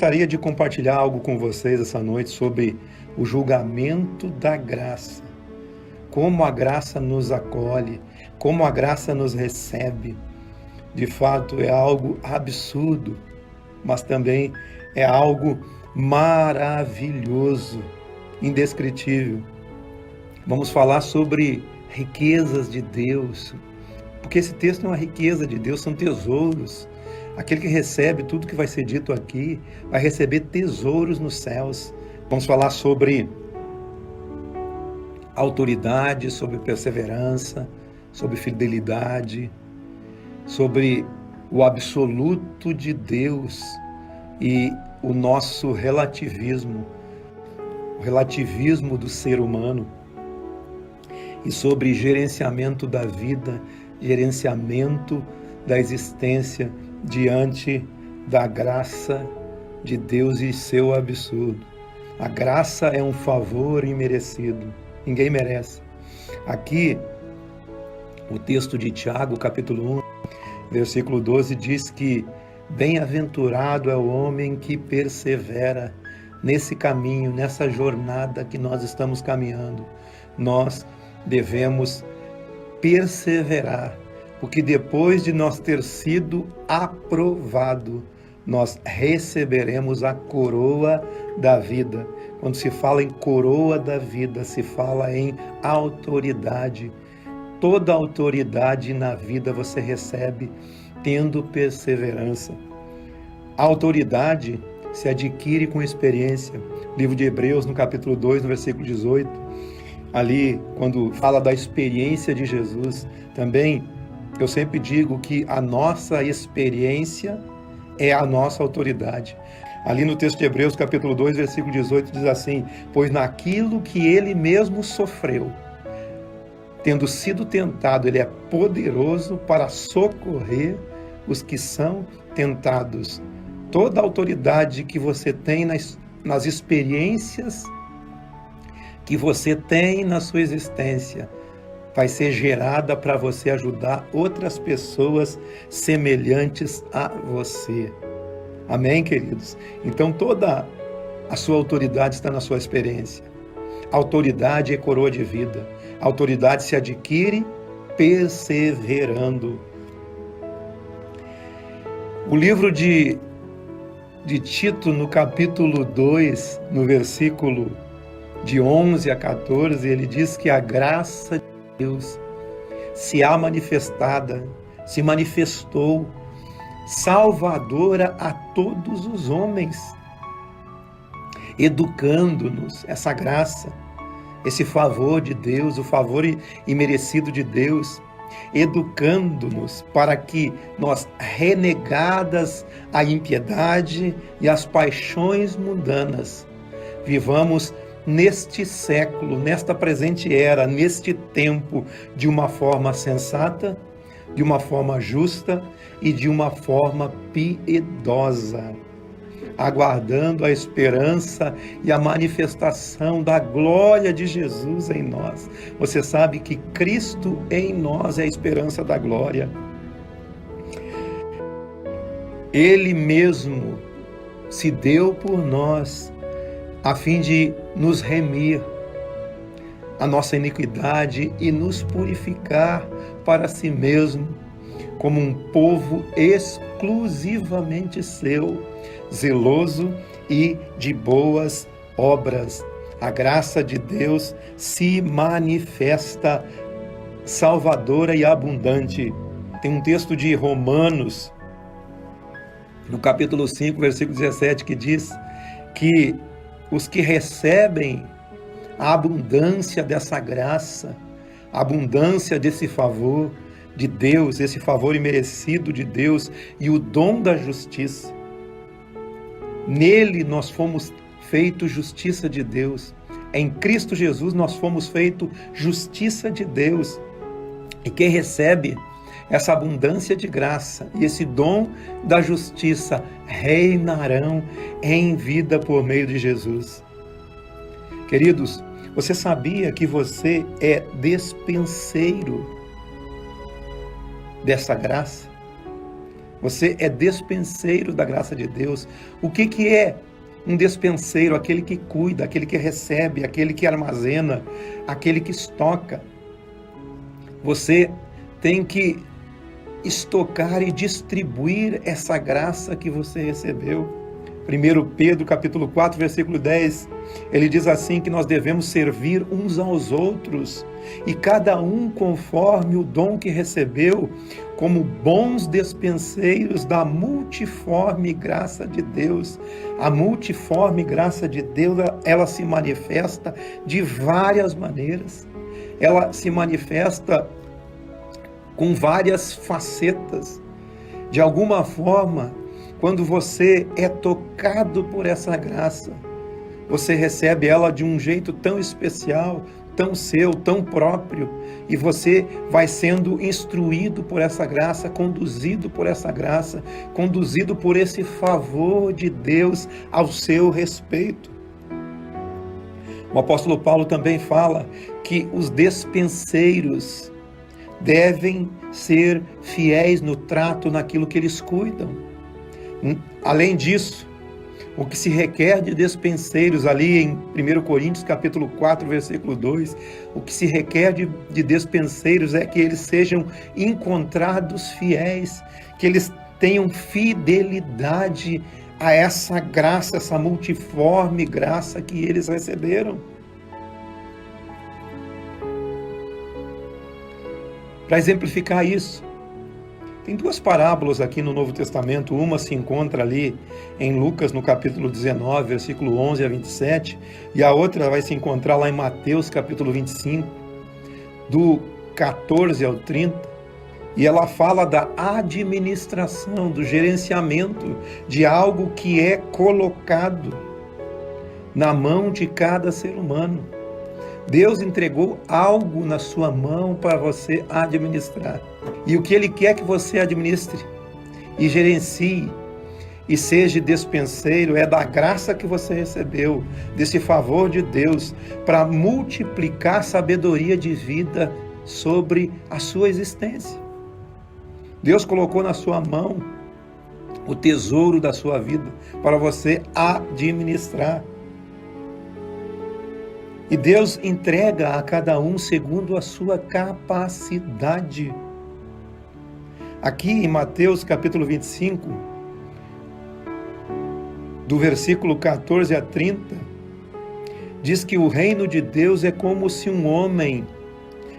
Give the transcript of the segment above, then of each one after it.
gostaria de compartilhar algo com vocês essa noite sobre o julgamento da graça. Como a graça nos acolhe, como a graça nos recebe. De fato, é algo absurdo, mas também é algo maravilhoso, indescritível. Vamos falar sobre riquezas de Deus, porque esse texto é uma riqueza de Deus, são tesouros. Aquele que recebe tudo que vai ser dito aqui, vai receber tesouros nos céus. Vamos falar sobre autoridade, sobre perseverança, sobre fidelidade, sobre o absoluto de Deus e o nosso relativismo, o relativismo do ser humano, e sobre gerenciamento da vida, gerenciamento da existência diante da graça de Deus e seu absurdo. A graça é um favor imerecido, ninguém merece. Aqui, o texto de Tiago, capítulo 1, versículo 12, diz que bem-aventurado é o homem que persevera nesse caminho, nessa jornada que nós estamos caminhando. Nós devemos perseverar, porque depois de nós ter sido aprovado, nós receberemos a coroa da vida. Quando se fala em coroa da vida, se fala em autoridade. Toda autoridade na vida você recebe tendo perseverança. A autoridade se adquire com experiência. Livro de Hebreus, no capítulo 2, no versículo 18, ali, quando fala da experiência de Jesus, também eu sempre digo que a nossa experiência é a nossa autoridade. Ali no texto de Hebreus, capítulo 2, versículo 18, diz assim: pois naquilo que ele mesmo sofreu, tendo sido tentado, ele é poderoso para socorrer os que são tentados. Toda a autoridade que você tem nas experiências que você tem na sua existência vai ser gerada para você ajudar outras pessoas semelhantes a você. Amém, queridos? Então toda a sua autoridade está na sua experiência. Autoridade é coroa de vida. A autoridade se adquire perseverando. O livro de Tito, no capítulo 2, no versículo de 11 a 14, ele diz que a graça de Deus se manifestou salvadora a todos os homens, educando-nos, essa graça, esse favor de Deus, o favor imerecido de Deus, educando-nos para que nós, renegadas a impiedade e as paixões mundanas, vivamos neste século, nesta presente era, neste tempo, de uma forma sensata, de uma forma justa e de uma forma piedosa, aguardando a esperança e a manifestação da glória de Jesus em nós. Você sabe que Cristo em nós é a esperança da glória. Ele mesmo se deu por nós, a fim de nos remir a nossa iniquidade e nos purificar para si mesmo, como um povo exclusivamente seu, zeloso e de boas obras. A graça de Deus se manifesta salvadora e abundante. Tem um texto de Romanos, no capítulo 5, versículo 17, que diz que os que recebem a abundância dessa graça, a abundância desse favor de Deus, esse favor imerecido de Deus e o dom da justiça, nele nós fomos feitos justiça de Deus. Em Cristo Jesus nós fomos feitos justiça de Deus. E quem recebe essa abundância de graça e esse dom da justiça reinarão em vida por meio de Jesus. Queridos, você sabia que você é despenseiro dessa graça? Você é despenseiro da graça de Deus. O que é um despenseiro? Aquele que cuida, aquele que recebe, aquele que armazena, aquele que estoca. Você tem que estocar e distribuir essa graça que você recebeu. 1 Pedro capítulo 4, versículo 10, ele diz assim que nós devemos servir uns aos outros, e cada um conforme o dom que recebeu, como bons despenseiros da multiforme graça de Deus. A multiforme graça de Deus, ela se manifesta de várias maneiras. Ela se manifesta com várias facetas. De alguma forma, quando você é tocado por essa graça, você recebe ela de um jeito tão especial, tão seu, tão próprio, e você vai sendo instruído por essa graça, conduzido por essa graça, conduzido por esse favor de Deus ao seu respeito. O apóstolo Paulo também fala que os despenseiros devem ser fiéis no trato, naquilo que eles cuidam. Além disso, o que se requer de despenseiros, ali em 1 Coríntios capítulo 4, versículo 2, o que se requer de despenseiros é que eles sejam encontrados fiéis, que eles tenham fidelidade a essa graça, essa multiforme graça que eles receberam. Para exemplificar isso, tem duas parábolas aqui no Novo Testamento. Uma se encontra ali em Lucas, no capítulo 19, versículo 11 a 27, e a outra vai se encontrar lá em Mateus, capítulo 25, do 14 ao 30, e ela fala da administração, do gerenciamento de algo que é colocado na mão de cada ser humano. Deus entregou algo na sua mão para você administrar. E o que Ele quer que você administre e gerencie e seja despenseiro é da graça que você recebeu, desse favor de Deus, para multiplicar sabedoria de vida sobre a sua existência. Deus colocou na sua mão o tesouro da sua vida para você administrar. E Deus entrega a cada um segundo a sua capacidade. Aqui em Mateus capítulo 25, do versículo 14 a 30, diz que o reino de Deus é como se um homem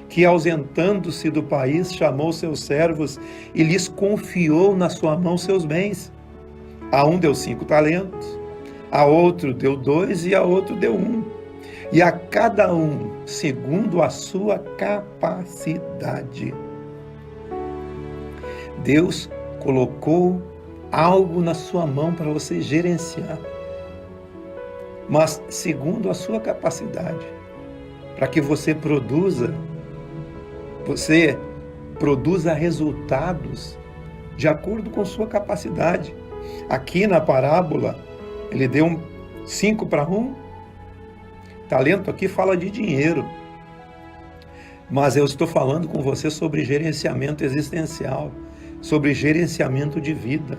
que, ausentando-se do país, chamou seus servos e lhes confiou na sua mão seus bens. A um deu 5 talentos, a outro deu 2 e a outro deu 1. E a cada um segundo a sua capacidade. Deus colocou algo na sua mão para você gerenciar, mas segundo a sua capacidade, para que você produza resultados de acordo com sua capacidade. Aqui na parábola, ele deu 5 para 1. Talento aqui fala de dinheiro, mas eu estou falando com você sobre gerenciamento existencial, sobre gerenciamento de vida.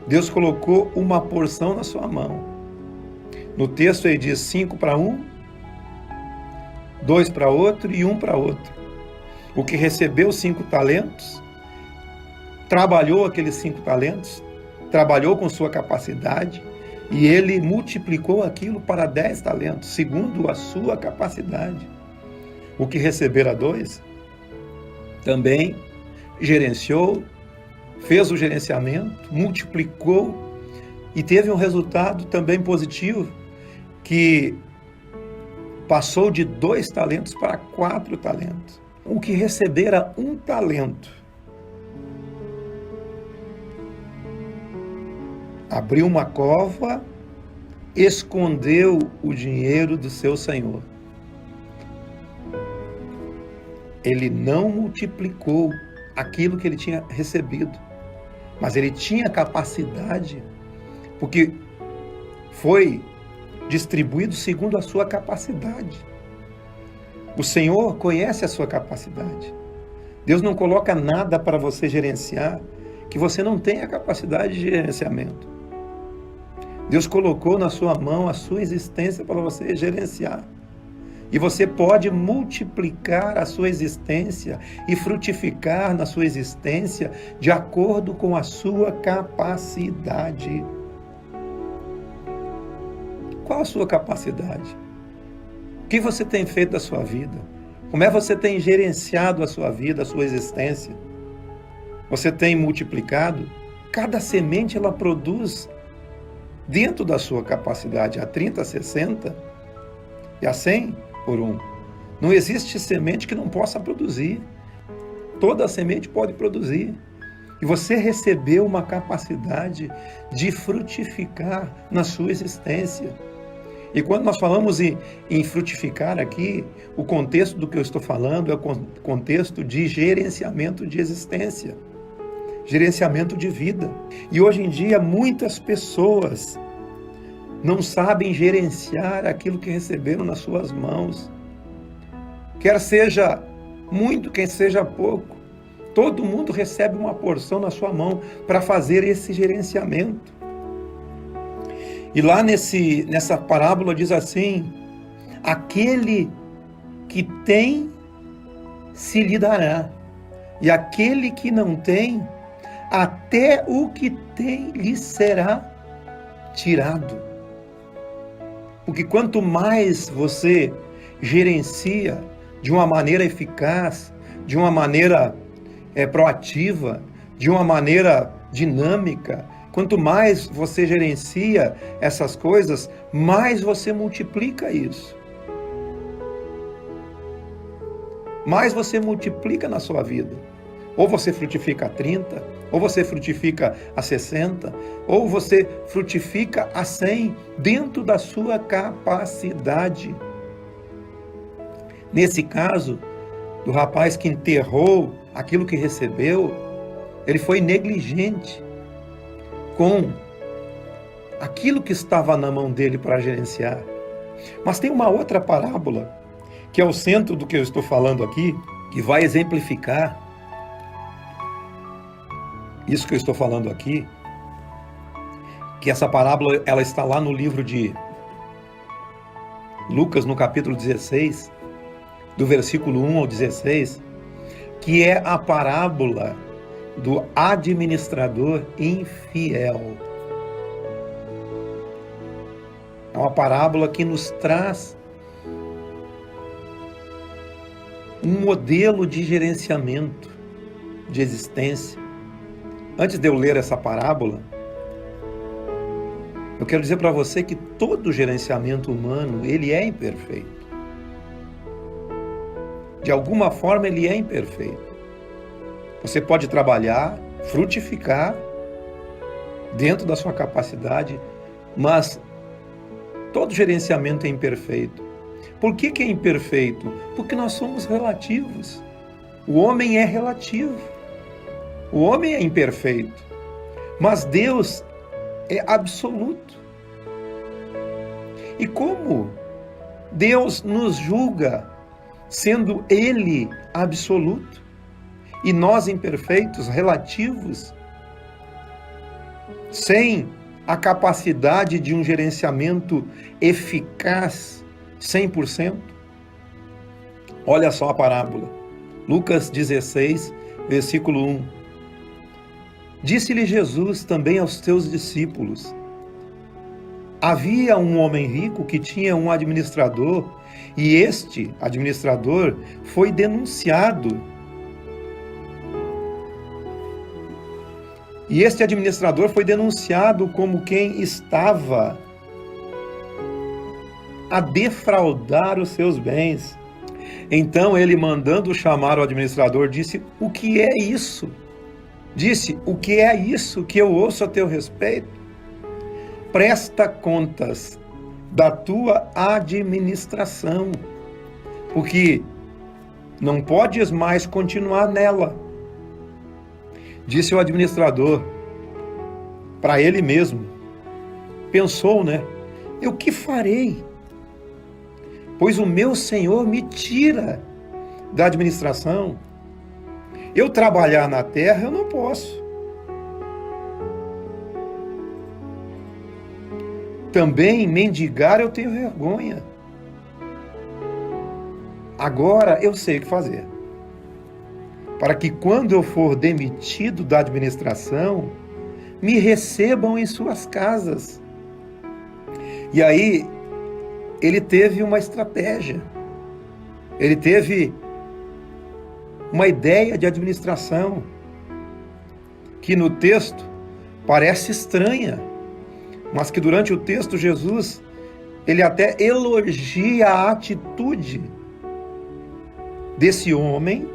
Deus colocou uma porção na sua mão. No texto ele diz 5 para um, 2 para outro e 1 para outro. O que recebeu 5 talentos, trabalhou aqueles 5 talentos, trabalhou com sua capacidade, e ele multiplicou aquilo para 10 talentos, segundo a sua capacidade. O que recebera 2, também gerenciou, fez o gerenciamento, multiplicou e teve um resultado também positivo, que passou de 2 talentos para 4 talentos. O que recebera 1 talento, abriu uma cova, escondeu o dinheiro do seu senhor. Ele não multiplicou aquilo que ele tinha recebido, mas ele tinha capacidade, porque foi distribuído segundo a sua capacidade. O Senhor conhece a sua capacidade. Deus não coloca nada para você gerenciar que você não tem a capacidade de gerenciamento. Deus colocou na sua mão a sua existência para você gerenciar. E você pode multiplicar a sua existência e frutificar na sua existência de acordo com a sua capacidade. Qual a sua capacidade? O que você tem feito da sua vida? Como é que você tem gerenciado a sua vida, a sua existência? Você tem multiplicado? Cada semente ela produz dentro da sua capacidade, a 30, a 60 e a 100 por 1. Não existe semente que não possa produzir. Toda semente pode produzir. E você recebeu uma capacidade de frutificar na sua existência. E quando nós falamos em frutificar aqui, o contexto do que eu estou falando é o contexto de gerenciamento de existência, gerenciamento de vida. E hoje em dia muitas pessoas não sabem gerenciar aquilo que receberam nas suas mãos. Quer seja muito, quer seja pouco, todo mundo recebe uma porção na sua mão para fazer esse gerenciamento. E lá nessa parábola diz assim: aquele que tem, se lhe dará, e aquele que não tem, até o que tem lhe será tirado. Porque quanto mais você gerencia de uma maneira eficaz, de uma maneira proativa, de uma maneira dinâmica, quanto mais você gerencia essas coisas, mais você multiplica isso. Mais você multiplica na sua vida. Ou você frutifica a 30, ou você frutifica a 60, ou você frutifica a 100 dentro da sua capacidade. Nesse caso, do rapaz que enterrou aquilo que recebeu, ele foi negligente com aquilo que estava na mão dele para gerenciar. Mas tem uma outra parábola, que é o centro do que eu estou falando aqui, que vai exemplificar isso que eu estou falando aqui, que essa parábola ela está lá no livro de Lucas, no capítulo 16, do versículo 1 ao 16, que é a parábola do administrador infiel. É uma parábola que nos traz um modelo de gerenciamento de existência. Antes de eu ler essa parábola, eu quero dizer para você que todo gerenciamento humano, ele é imperfeito. De alguma forma, ele é imperfeito. Você pode trabalhar, frutificar dentro da sua capacidade, mas todo gerenciamento é imperfeito. Por que é imperfeito? Porque nós somos relativos. O homem é relativo. O homem é imperfeito. Mas Deus é absoluto. E como Deus nos julga, sendo Ele absoluto, e nós imperfeitos, relativos, sem a capacidade de um gerenciamento eficaz, 100%? Olha só a parábola. Lucas 16, versículo 1. Disse-lhe Jesus também aos seus discípulos: havia um homem rico que tinha um administrador, e este administrador foi denunciado. E este administrador foi denunciado como quem estava a defraudar os seus bens. Então ele, mandando chamar o administrador, disse: o que é isso? Disse: o que é isso que eu ouço a teu respeito? Presta contas da tua administração, porque não podes mais continuar nela. Disse o administrador para ele mesmo. Pensou, né? Eu que farei? Pois o meu Senhor me tira da administração. Eu trabalhar na terra eu não posso. Também mendigar eu tenho vergonha. Agora eu sei o que fazer. Para que quando eu for demitido da administração, me recebam em suas casas. E aí, ele teve uma estratégia. Ele teve uma ideia de administração que no texto parece estranha, mas que durante o texto Jesus, ele até elogia a atitude desse homem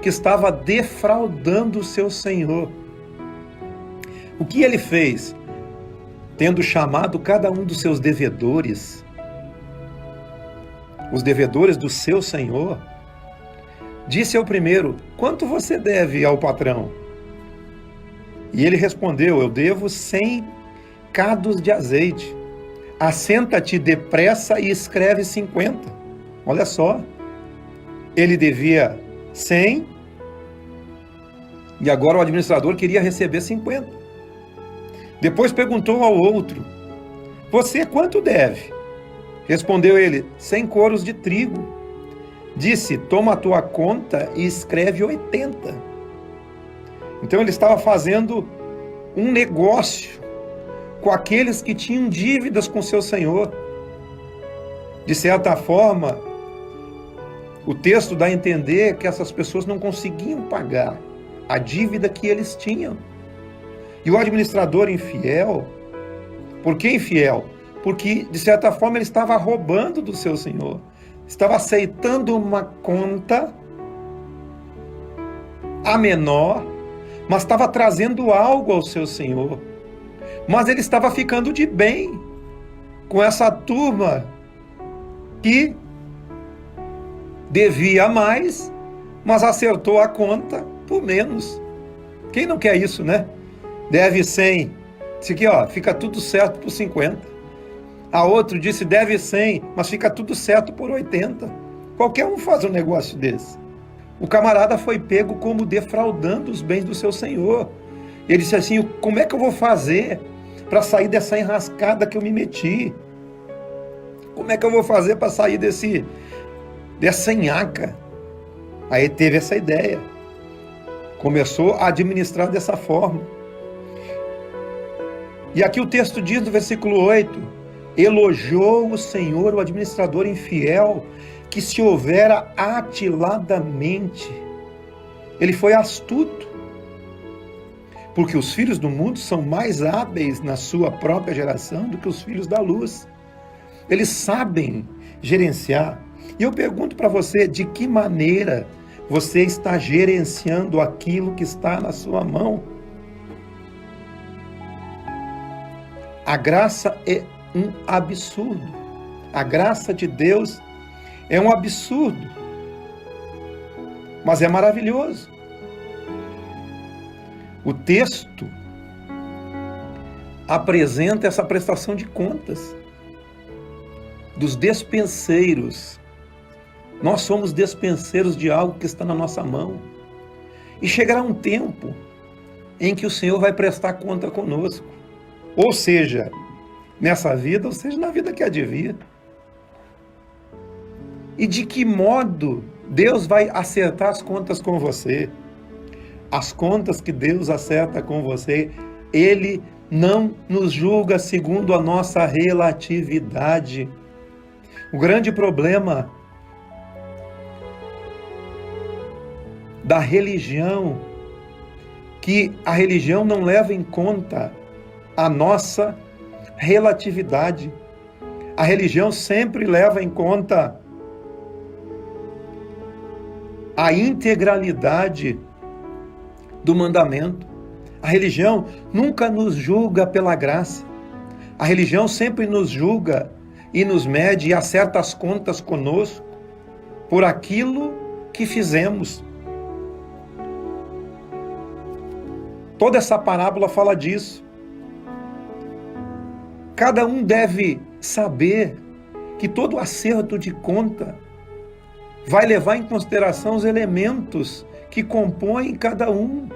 que estava defraudando o seu Senhor. O que ele fez? Tendo chamado cada um dos seus devedores, os devedores do seu Senhor, disse ao primeiro: quanto você deve ao patrão? E ele respondeu: eu devo 100 cados de azeite. Assenta-te depressa e escreve 50. Olha só, ele devia 100 e agora o administrador queria receber 50. Depois perguntou ao outro: você quanto deve? Respondeu ele: 100 coros de trigo. Disse: toma a tua conta e escreve 80. Então ele estava fazendo um negócio com aqueles que tinham dívidas com seu Senhor. De certa forma, o texto dá a entender que essas pessoas não conseguiam pagar a dívida que eles tinham. E o administrador infiel, por que infiel? Porque, de certa forma, ele estava roubando do seu Senhor. Estava aceitando uma conta a menor, mas estava trazendo algo ao seu Senhor. Mas ele estava ficando de bem com essa turma que devia mais, mas acertou a conta por menos. Quem não quer isso, né? Deve 100. Disse aqui, ó, fica tudo certo por 50. A outro disse, deve 100, mas fica tudo certo por 80. Qualquer um faz um negócio desse. O camarada foi pego como defraudando os bens do seu Senhor. Ele disse assim, como é que eu vou fazer para sair dessa enrascada que eu me meti? Como é que eu vou fazer para sair dessa nhaca? Aí teve essa ideia. Começou a administrar dessa forma. E aqui o texto diz no versículo 8, elogiou o Senhor o administrador infiel, que se houvera atiladamente. Ele foi astuto, porque os filhos do mundo são mais hábeis na sua própria geração do que os filhos da luz. Eles sabem gerenciar. E eu pergunto para você, de que maneira você está gerenciando aquilo que está na sua mão? A graça é um absurdo. A graça de Deus é um absurdo, mas é maravilhoso. O texto apresenta essa prestação de contas dos despenseiros. Nós somos despenseiros de algo que está na nossa mão. E chegará um tempo em que o Senhor vai prestar conta conosco. Ou seja, nessa vida, ou seja, na vida que há de vir. E de que modo Deus vai acertar as contas com você? As contas que Deus acerta com você, Ele não nos julga segundo a nossa relatividade. O grande problema da religião, que a religião não leva em conta a nossa relatividade. A religião sempre leva em conta a integralidade do mandamento. A religião nunca nos julga pela graça. A religião sempre nos julga e nos mede e acerta as contas conosco por aquilo que fizemos. Toda essa parábola fala disso. Cada um deve saber que todo acerto de conta vai levar em consideração os elementos que compõem cada um,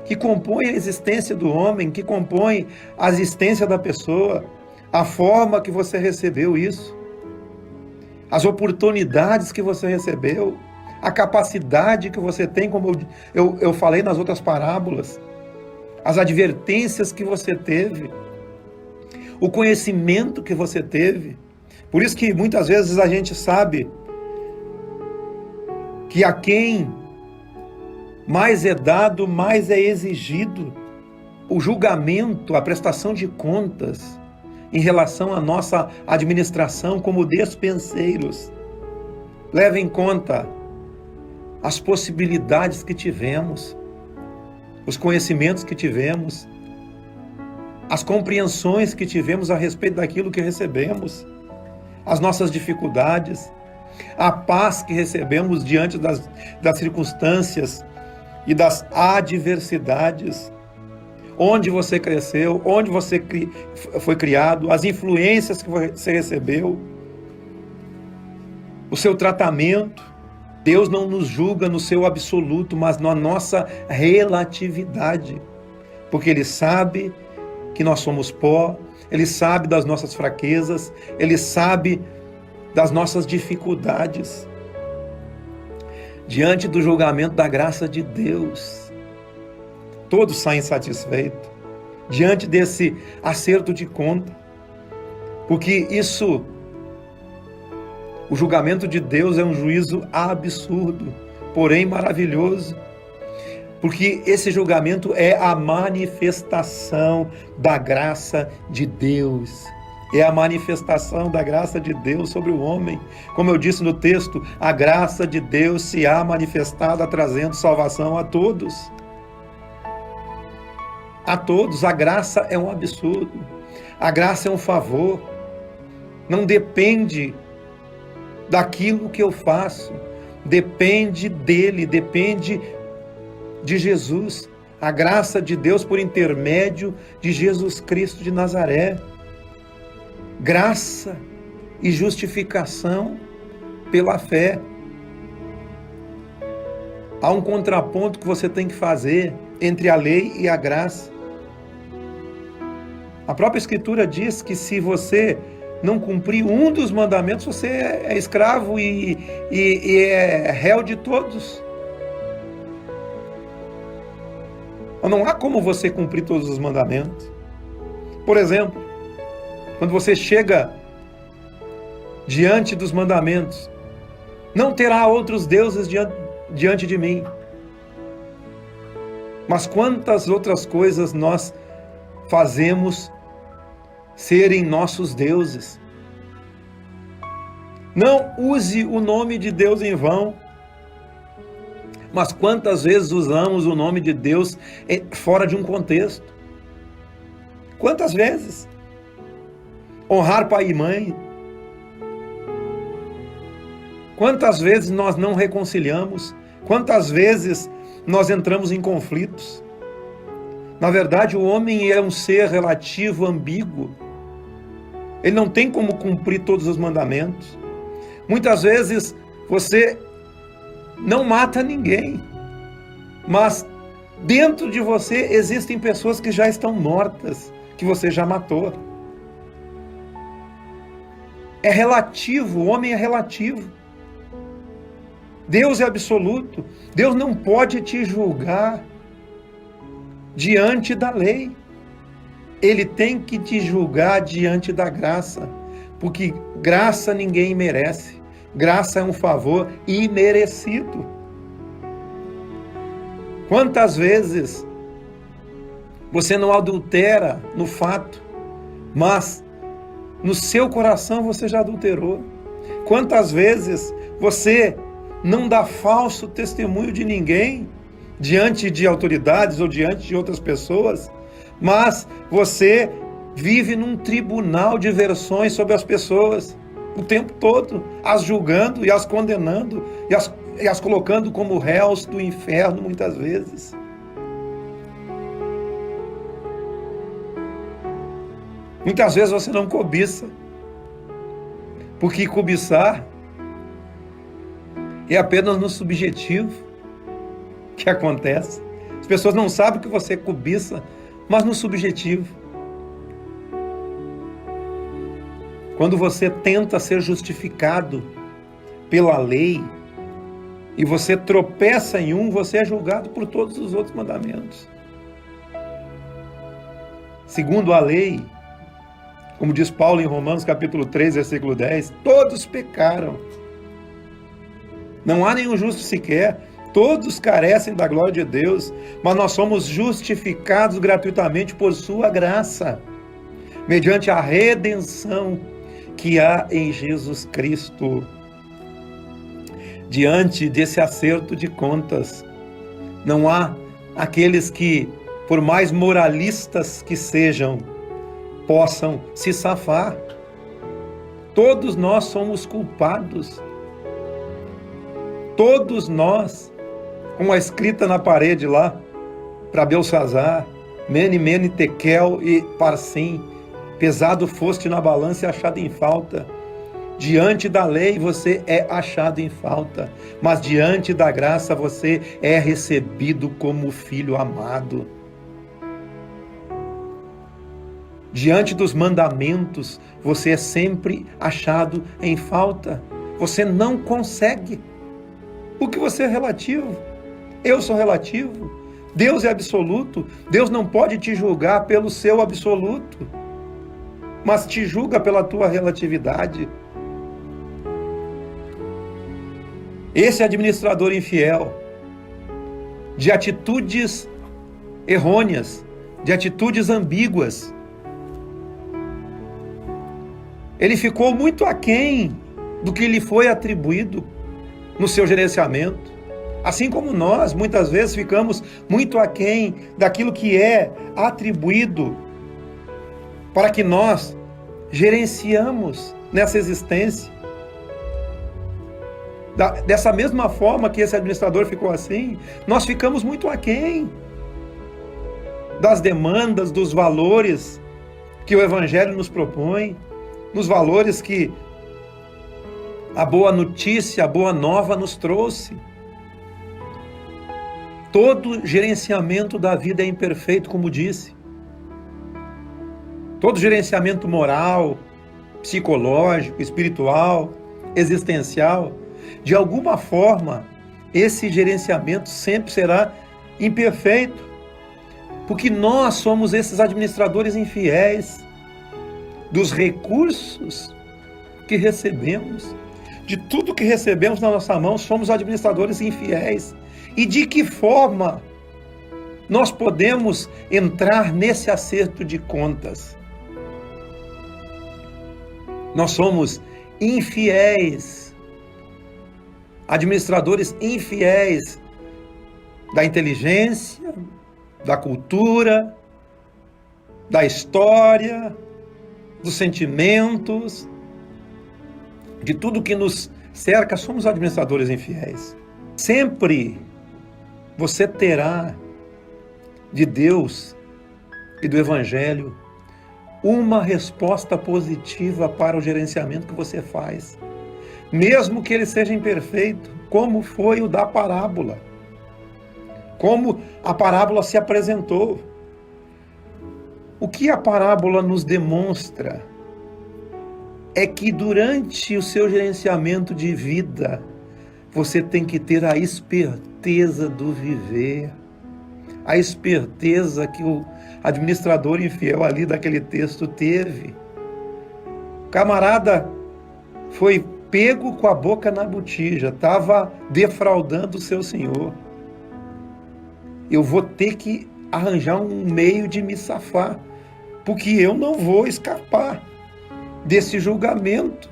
que compõem a existência do homem, que compõem a existência da pessoa. a forma que você recebeu isso, as oportunidades que você recebeu, a capacidade que você tem, como eu falei nas outras parábolas, as advertências que você teve, o conhecimento que você teve. Por isso que muitas vezes a gente sabe que a quem mais é dado, mais é exigido o julgamento, a prestação de contas em relação à nossa administração como despenseiros. Leve em conta as possibilidades que tivemos, os conhecimentos que tivemos, as compreensões que tivemos a respeito daquilo que recebemos, as nossas dificuldades, a paz que recebemos diante das circunstâncias e das adversidades, onde você cresceu, onde você foi criado, as influências que você recebeu, o seu tratamento. Deus não nos julga no seu absoluto, mas na nossa relatividade, porque Ele sabe que nós somos pó, Ele sabe das nossas fraquezas, Ele sabe das nossas dificuldades. Diante do julgamento da graça de Deus, todos saem satisfeitos, diante desse acerto de conta, porque isso, o julgamento de Deus é um juízo absurdo, porém maravilhoso, porque esse julgamento é a manifestação da graça de Deus. É a manifestação da graça de Deus sobre o homem. Como eu disse no texto, a graça de Deus se há manifestada trazendo salvação a todos. A todos. A graça é um absurdo. A graça é um favor. Não depende daquilo que eu faço. Depende dele, depende de Jesus. A graça de Deus por intermédio de Jesus Cristo de Nazaré. Graça e justificação pela fé. Há um contraponto que você tem que fazer entre a lei e a graça. A própria Escritura diz que se você não cumprir um dos mandamentos, você é escravo e é réu de todos. Não há como você cumprir todos os mandamentos. Por exemplo, quando você chega diante dos mandamentos, não terá outros deuses diante de mim. Mas quantas outras coisas nós fazemos serem nossos deuses? Não use o nome de Deus em vão. Mas quantas vezes usamos o nome de Deus fora de um contexto? Quantas vezes? Honrar pai e mãe. Quantas vezes nós não reconciliamos? Quantas vezes nós entramos em conflitos? Na verdade, o homem é um ser relativo, ambíguo. Ele não tem como cumprir todos os mandamentos. Muitas vezes você não mata ninguém, mas dentro de você existem pessoas que já estão mortas, que você já matou. É relativo, o homem é relativo. Deus é absoluto. Deus não pode te julgar diante da lei. Ele tem que te julgar diante da graça, porque graça ninguém merece. Graça é um favor imerecido. Quantas vezes você não adultera no fato, mas no seu coração você já adulterou? Quantas vezes você não dá falso testemunho de ninguém diante de autoridades ou diante de outras pessoas, mas você vive num tribunal de versões sobre as pessoas o tempo todo, as julgando e as condenando e as colocando como réus do inferno muitas vezes. Muitas vezes você não cobiça, porque cobiçar é apenas no subjetivo que acontece. As pessoas não sabem que você cobiça, mas no subjetivo. Quando você tenta ser justificado pela lei e você tropeça em um, você é julgado por todos os outros mandamentos. Segundo a lei, como diz Paulo em Romanos capítulo 3, versículo 10, todos pecaram. Não há nenhum justo sequer, todos carecem da glória de Deus, mas nós somos justificados gratuitamente por sua graça, mediante a redenção que há em Jesus Cristo. Diante desse acerto de contas, não há aqueles que, por mais moralistas que sejam, possam se safar. Todos nós somos culpados. Todos nós, como a escrita na parede lá, para Belsazar, Mene, Mene, Tekel e Parsim, pesado foste na balança e achado em falta. Diante da lei você é achado em falta, mas diante da graça você é recebido como filho amado. Diante dos mandamentos você é sempre achado em falta. Você não consegue, porque você é relativo. Eu sou relativo. Deus é absoluto. Deus não pode te julgar pelo seu absoluto, mas te julga pela tua relatividade. Esse administrador infiel, de atitudes errôneas, de atitudes ambíguas, ele ficou muito aquém do que lhe foi atribuído no seu gerenciamento. Assim como nós, muitas vezes, ficamos muito aquém daquilo que é atribuído para que nós gerenciamos nessa existência. Dessa mesma forma que esse administrador ficou assim, nós ficamos muito aquém das demandas, dos valores que o Evangelho nos propõe, nos valores que a boa notícia, a boa nova nos trouxe. Todo gerenciamento da vida é imperfeito, como disse. Todo gerenciamento moral, psicológico, espiritual, existencial, de alguma forma, esse gerenciamento sempre será imperfeito, porque nós somos esses administradores infiéis dos recursos que recebemos, de tudo que recebemos na nossa mão, somos administradores infiéis. E de que forma nós podemos entrar nesse acerto de contas? Nós somos infiéis, administradores infiéis da inteligência, da cultura, da história, dos sentimentos, de tudo que nos cerca. Somos administradores infiéis. Sempre você terá de Deus e do Evangelho uma resposta positiva para o gerenciamento que você faz, mesmo que ele seja imperfeito, como foi o da parábola, como a parábola se apresentou. O que a parábola nos demonstra é que durante o seu gerenciamento de vida, você tem que ter a esperteza do viver, a esperteza que o administrador infiel ali daquele texto teve. O camarada foi pego com a boca na botija, estava defraudando o seu senhor. Eu vou ter que arranjar um meio de me safar, porque eu não vou escapar desse julgamento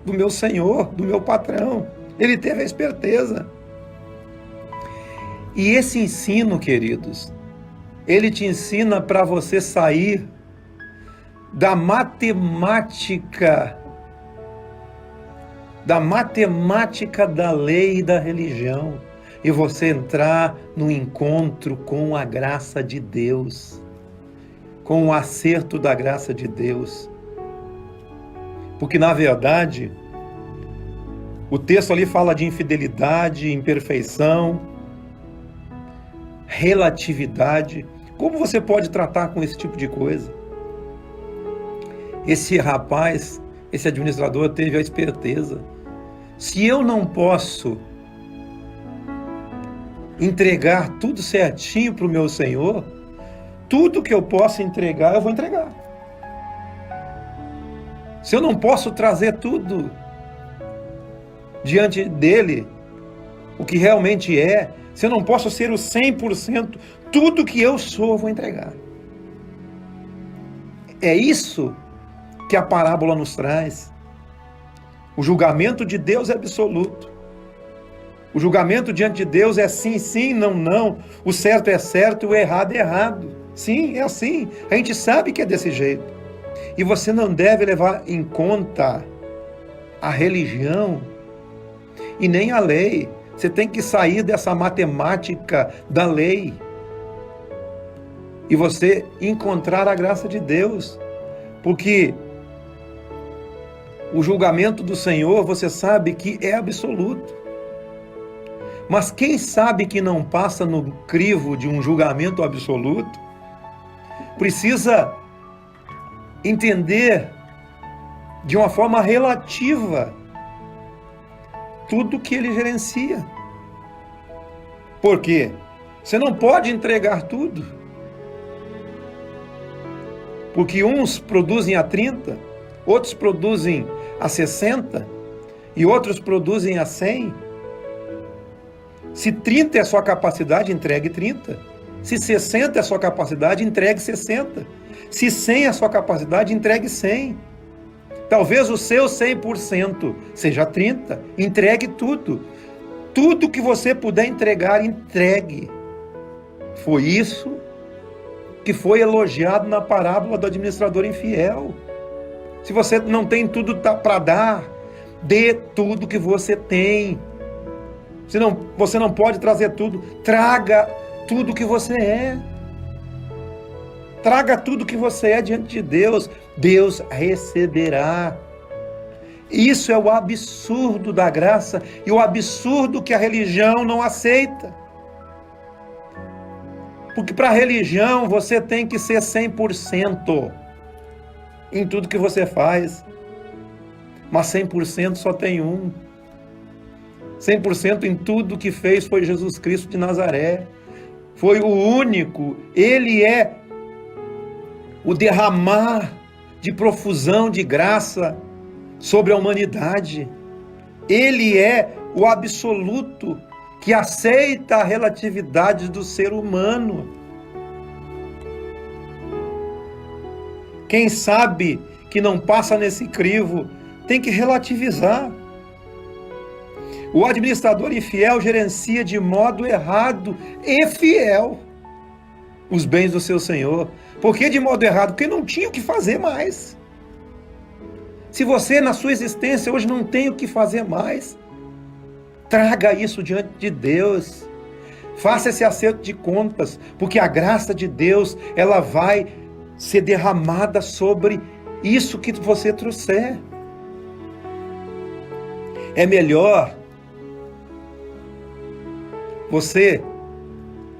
do meu senhor, do meu patrão. Ele teve a esperteza. E esse ensino, queridos, ele te ensina para você sair da matemática da lei e da religião, e você entrar no encontro com a graça de Deus, com o acerto da graça de Deus. Porque, na verdade, o texto ali fala de infidelidade, imperfeição, relatividade. Como você pode tratar com esse tipo de coisa? Esse rapaz esse administrador teve a esperteza. Se eu não posso entregar tudo certinho para o meu Senhor, tudo que eu posso entregar, eu vou entregar. Se eu não posso trazer tudo diante dele, o que realmente é, se eu não posso ser o 100%, tudo que eu sou, eu vou entregar. É isso que a parábola nos traz. O julgamento de Deus é absoluto. O julgamento diante de Deus é sim, sim, não, não. O certo é certo e o errado é errado. Sim, é assim. A gente sabe que é desse jeito. E você não deve levar em conta a religião e nem a lei. Você tem que sair dessa matemática da lei e você encontrar a graça de Deus. Porque o julgamento do Senhor, você sabe que é absoluto. Mas quem sabe que não passa no crivo de um julgamento absoluto, precisa entender de uma forma relativa tudo que ele gerencia. Por quê? Você não pode entregar tudo. Porque uns produzem a 30, outros produzem a 60 e outros produzem a 100. Se 30 é a sua capacidade, entregue 30. Se 60 é a sua capacidade, entregue 60. Se 100 é a sua capacidade, entregue 100. Talvez o seu 100% seja 30. Entregue tudo. Tudo que você puder entregar, entregue. Foi isso que foi elogiado na parábola do administrador infiel. Se você não tem tudo para dar, dê tudo que você tem. Você não pode trazer tudo. Traga tudo que você é. Traga tudo que você é diante de Deus. Deus receberá. Isso é o absurdo da graça e o absurdo que a religião não aceita. Porque para a religião você tem que ser 100% em tudo que você faz. Mas 100% só tem um. 100% em tudo que fez foi Jesus Cristo de Nazaré. Foi o único. Ele é o derramar de profusão de graça sobre a humanidade. Ele é o absoluto que aceita a relatividade do ser humano. Quem sabe que não passa nesse crivo tem que relativizar. O administrador infiel gerencia de modo errado e fiel os bens do seu Senhor. Por que de modo errado? Porque não tinha o que fazer mais. Se você na sua existência hoje não tem o que fazer mais, traga isso diante de Deus. Faça esse acerto de contas, porque a graça de Deus, ela vai ser derramada sobre isso que você trouxer. É melhor você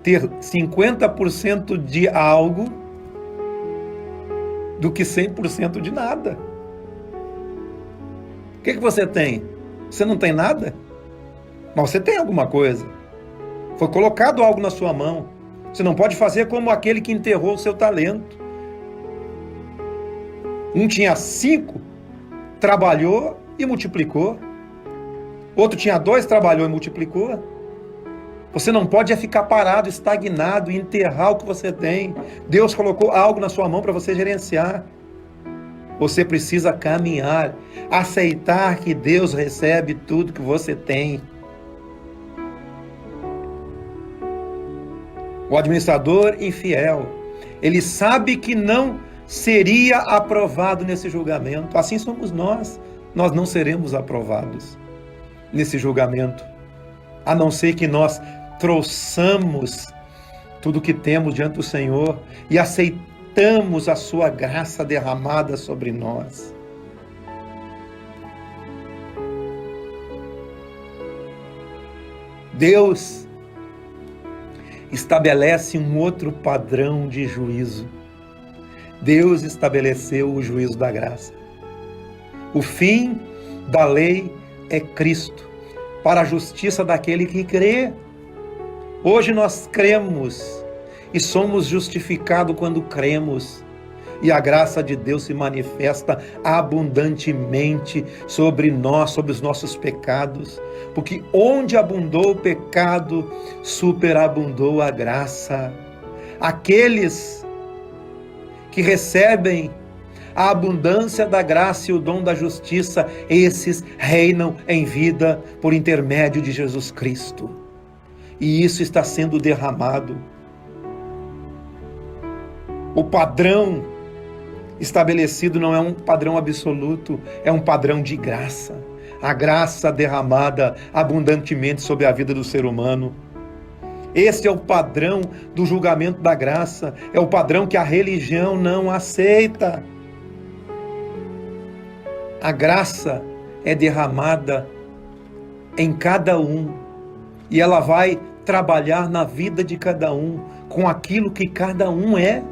ter 50% de algo do que 100% de nada. O que você tem? Você não tem nada? Mas você tem alguma coisa. Foi colocado algo na sua mão. Você não pode fazer como aquele que enterrou o seu talento. Um tinha 5, trabalhou e multiplicou. Outro tinha 2, trabalhou e multiplicou. Você não pode ficar parado, estagnado e enterrar o que você tem. Deus colocou algo na sua mão para você gerenciar. Você precisa caminhar, aceitar que Deus recebe tudo que você tem. O administrador infiel, ele sabe que não seria aprovado nesse julgamento. Assim somos nós. Nós não seremos aprovados nesse julgamento, a não ser que nós trouxamos tudo que temos diante do Senhor e aceitamos a sua graça derramada sobre nós. Deus estabelece um outro padrão de juízo. Deus estabeleceu o juízo da graça. O fim da lei é Cristo, para a justiça daquele que crê. Hoje nós cremos e somos justificados quando cremos. E a graça de Deus se manifesta abundantemente sobre nós, sobre os nossos pecados. Porque onde abundou o pecado, superabundou a graça. Aqueles que recebem a abundância da graça e o dom da justiça, esses reinam em vida por intermédio de Jesus Cristo. E isso está sendo derramado. O padrão estabelecido não é um padrão absoluto, é um padrão de graça. A graça derramada abundantemente sobre a vida do ser humano. Esse é o padrão do julgamento da graça, é o padrão que a religião não aceita. A graça é derramada em cada um e ela vai trabalhar na vida de cada um com aquilo que cada um é.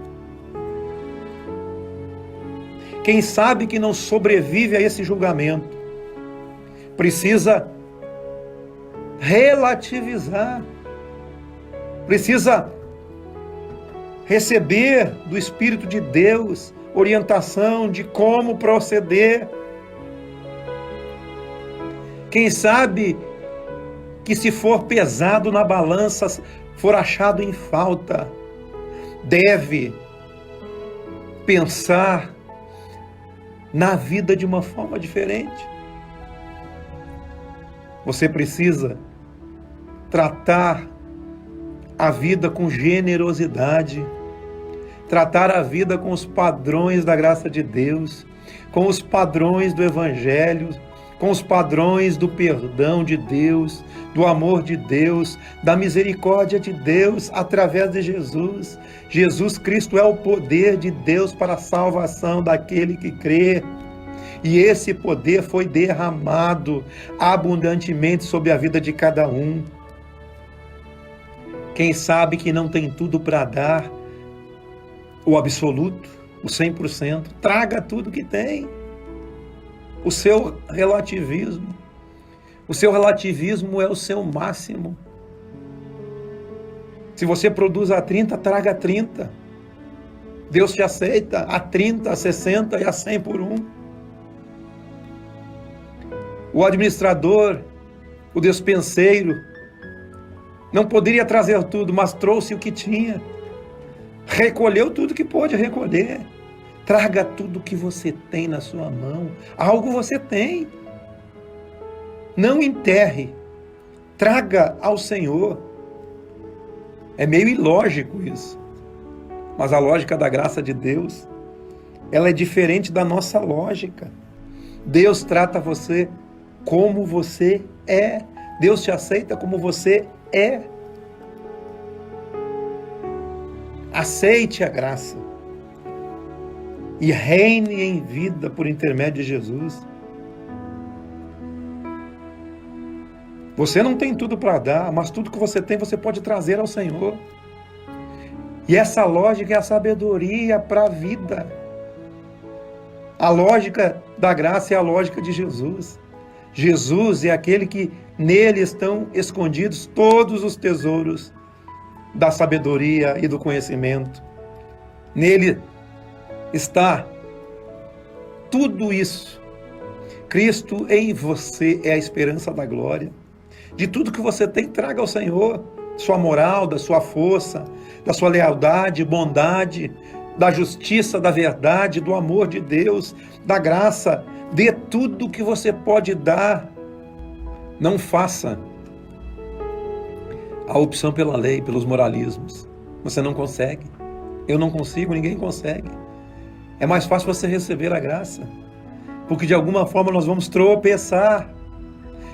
Quem sabe que não sobrevive a esse julgamento precisa relativizar, precisa receber do Espírito de Deus orientação de como proceder. Quem sabe que se for pesado na balança, for achado em falta, deve pensar na vida de uma forma diferente. Você precisa tratar a vida com generosidade, tratar a vida com os padrões da graça de Deus, com os padrões do Evangelho, com os padrões do perdão de Deus, do amor de Deus, da misericórdia de Deus através de Jesus. Jesus Cristo é o poder de Deus para a salvação daquele que crê. E esse poder foi derramado abundantemente sobre a vida de cada um. Quem sabe que não tem tudo para dar, o absoluto, o 100%, traga tudo que tem. O seu relativismo. O seu relativismo é o seu máximo. Se você produz a 30, traga a 30. Deus te aceita a 30, a 60 e a 100 por um. O administrador, o despenseiro, não poderia trazer tudo, mas trouxe o que tinha. Recolheu tudo que pôde recolher. Traga tudo que você tem na sua mão. Algo você tem. Não enterre. Traga ao Senhor. É meio ilógico isso. Mas a lógica da graça de Deus, ela é diferente da nossa lógica. Deus trata você como você é. Deus te aceita como você é. Aceite a graça. E reine em vida por intermédio de Jesus. Você não tem tudo para dar, mas tudo que você tem, você pode trazer ao Senhor. E essa lógica é a sabedoria para a vida. A lógica da graça é a lógica de Jesus. Jesus é aquele que nele estão escondidos todos os tesouros da sabedoria e do conhecimento. Nele está tudo isso. Cristo em você é a esperança da glória. De tudo que você tem, traga ao Senhor. Sua moral, da sua força, da sua lealdade, bondade, da justiça, da verdade, do amor de Deus, da graça. Dê tudo que você pode dar. Não faça a opção pela lei, pelos moralismos. Você não consegue. Eu não consigo, ninguém consegue. É mais fácil você receber a graça, porque de alguma forma nós vamos tropeçar.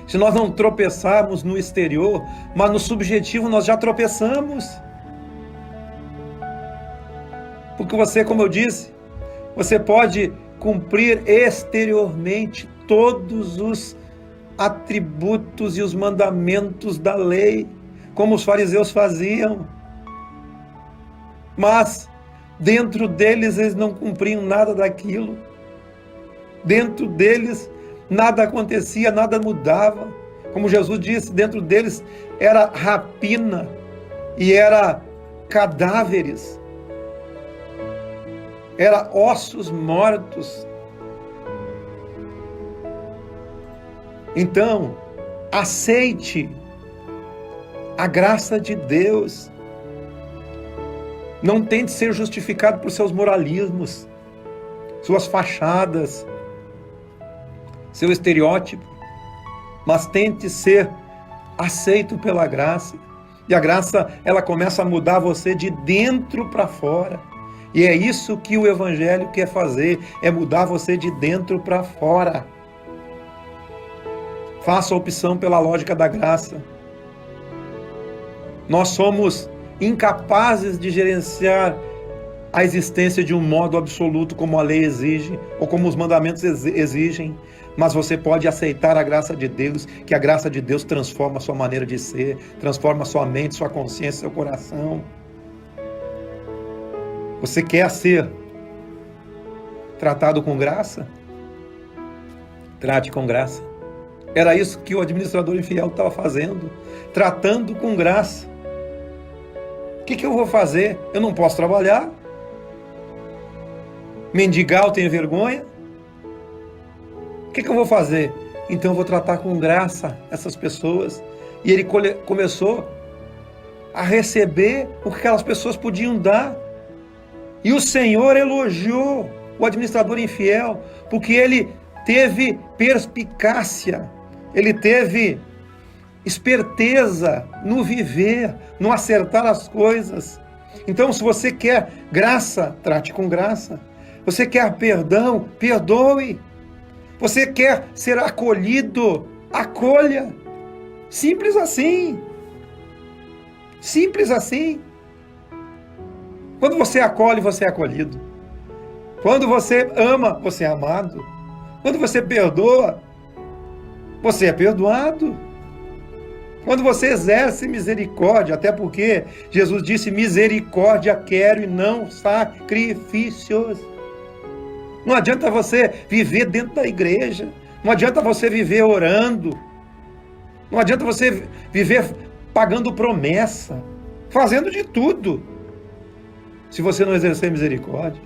Se nós não tropeçarmos no exterior, mas no subjetivo nós já tropeçamos. Porque você, como eu disse, você pode cumprir exteriormente todos os atributos e os mandamentos da lei, como os fariseus faziam. Mas dentro deles eles não cumpriam nada daquilo. Dentro deles nada acontecia, nada mudava. Como Jesus disse, dentro deles era rapina e era cadáveres, era ossos mortos. Então, aceite a graça de Deus. Não tente ser justificado por seus moralismos, suas fachadas, seu estereótipo, mas tente ser aceito pela graça. E a graça, ela começa a mudar você de dentro para fora. E é isso que o Evangelho quer fazer, é mudar você de dentro para fora. Faça a opção pela lógica da graça. Nós somos incapazes de gerenciar a existência de um modo absoluto como a lei exige, ou como os mandamentos exigem, mas você pode aceitar a graça de Deus, que a graça de Deus transforma a sua maneira de ser, transforma a sua mente, sua consciência, seu coração. Você quer ser tratado com graça? Trate com graça. Era isso que o administrador infiel estava fazendo, tratando com graça. O que eu vou fazer? Eu não posso trabalhar? Mendigar, eu tenho vergonha? O que eu vou fazer? Então eu vou tratar com graça essas pessoas. E ele começou a receber o que aquelas pessoas podiam dar. E o Senhor elogiou o administrador infiel, porque ele teve perspicácia, ele teve esperteza no viver, no acertar as coisas. Então, se você quer graça, trate com graça. Você quer perdão, perdoe. Você quer ser acolhido, acolha. Simples assim. Simples assim. Quando você acolhe, você é acolhido. Quando você ama, você é amado. Quando você perdoa, você é perdoado. Quando você exerce misericórdia, até porque Jesus disse: misericórdia quero e não sacrifícios. Não adianta você viver dentro da igreja. Não adianta você viver orando. Não adianta você viver pagando promessa, fazendo de tudo, se você não exercer misericórdia.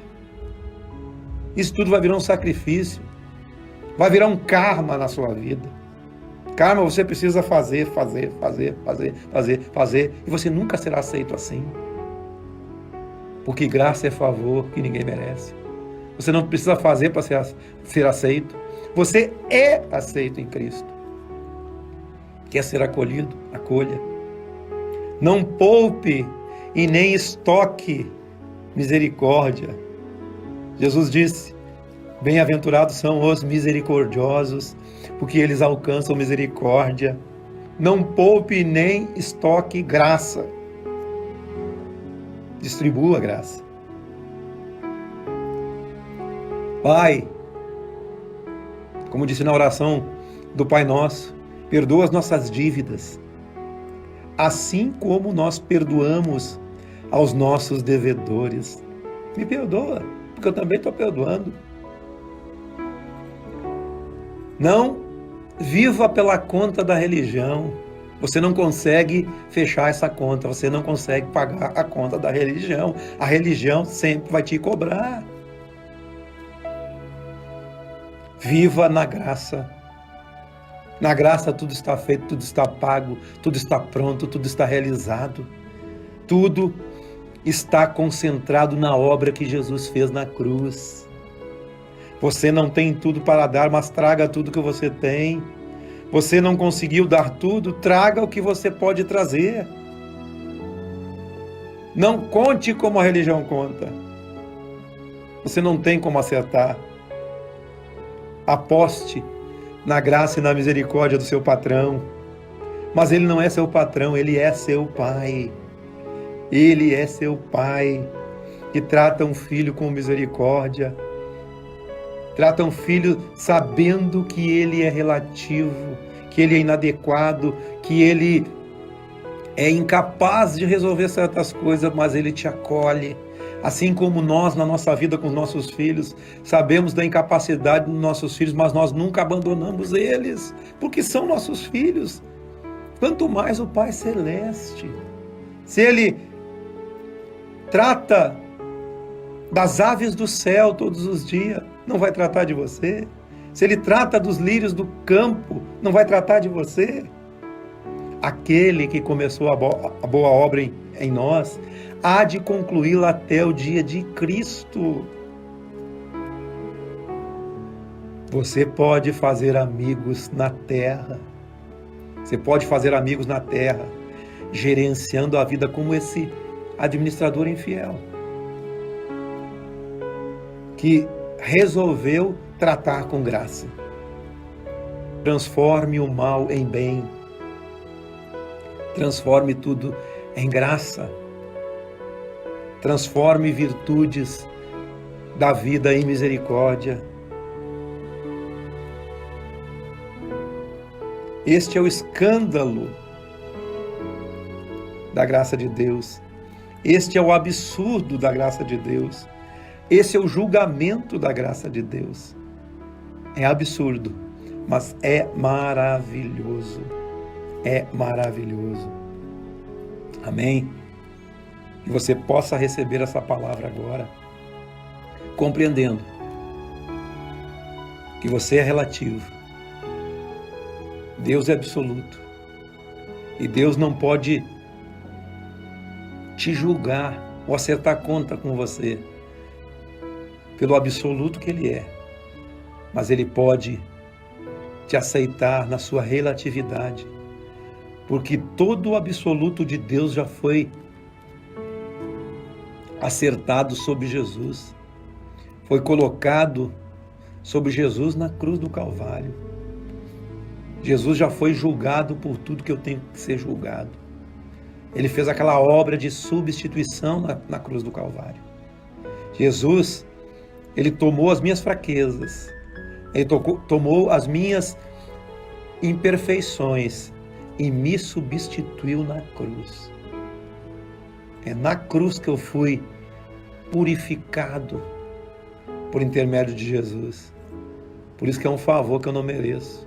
Isso tudo vai virar um sacrifício. Vai virar um karma na sua vida. Karma, você precisa fazer. E você nunca será aceito assim. Porque graça é favor que ninguém merece. Você não precisa fazer para ser aceito. Você é aceito em Cristo. Quer ser acolhido? Acolha. Não poupe e nem estoque misericórdia. Jesus disse: bem-aventurados são os misericordiosos, porque eles alcançam misericórdia. Não poupe nem estoque graça. Distribua graça. Pai, como disse na oração do Pai Nosso, perdoa as nossas dívidas, assim como nós perdoamos aos nossos devedores. Me perdoa, porque eu também estou perdoando. Não viva pela conta da religião. Você não consegue fechar essa conta, você não consegue pagar a conta da religião. A religião sempre vai te cobrar. Viva na graça. Na graça tudo está feito, tudo está pago, tudo está pronto, tudo está realizado. Tudo está concentrado na obra que Jesus fez na cruz. Você não tem tudo para dar, mas traga tudo que você tem. Você não conseguiu dar tudo, traga o que você pode trazer. Não conte como a religião conta. Você não tem como acertar. Aposte na graça e na misericórdia do seu patrão. Mas ele não é seu patrão, ele é seu pai. Ele é seu pai, que trata um filho com misericórdia. Trata um filho sabendo que ele é relativo, que ele é inadequado, que ele é incapaz de resolver certas coisas, mas ele te acolhe. Assim como nós, na nossa vida com os nossos filhos, sabemos da incapacidade dos nossos filhos, mas nós nunca abandonamos eles, porque são nossos filhos. Quanto mais o Pai Celeste. Se Ele trata das aves do céu todos os dias, não vai tratar de você? Se Ele trata dos lírios do campo, não vai tratar de você? Aquele que começou a boa obra em nós, há de concluí-la até o dia de Cristo. Você pode fazer amigos na terra. Você pode fazer amigos na terra, gerenciando a vida como esse administrador infiel, que resolveu tratar com graça. Transforme o mal em bem. Transforme tudo em graça. Transforme virtudes da vida em misericórdia. Este é o escândalo da graça de Deus. Este é o absurdo da graça de Deus. Esse é o julgamento da graça de Deus. É absurdo, mas é maravilhoso. É maravilhoso. Amém? Que você possa receber essa palavra agora, compreendendo que você é relativo. Deus é absoluto. E Deus não pode te julgar ou acertar conta com você pelo absoluto que Ele é. Mas Ele pode te aceitar na sua relatividade, porque todo o absoluto de Deus já foi acertado sobre Jesus. Foi colocado sobre Jesus na cruz do Calvário. Jesus já foi julgado por tudo que eu tenho que ser julgado. Ele fez aquela obra de substituição na cruz do Calvário. Jesus, Ele tomou as minhas fraquezas, Ele tomou as minhas imperfeições e me substituiu na cruz. É na cruz que eu fui purificado por intermédio de Jesus. Por isso que é um favor que eu não mereço.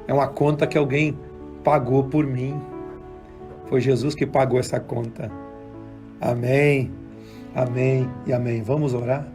É uma conta que alguém pagou por mim. Foi Jesus que pagou essa conta. Amém, amém e amém. Vamos orar?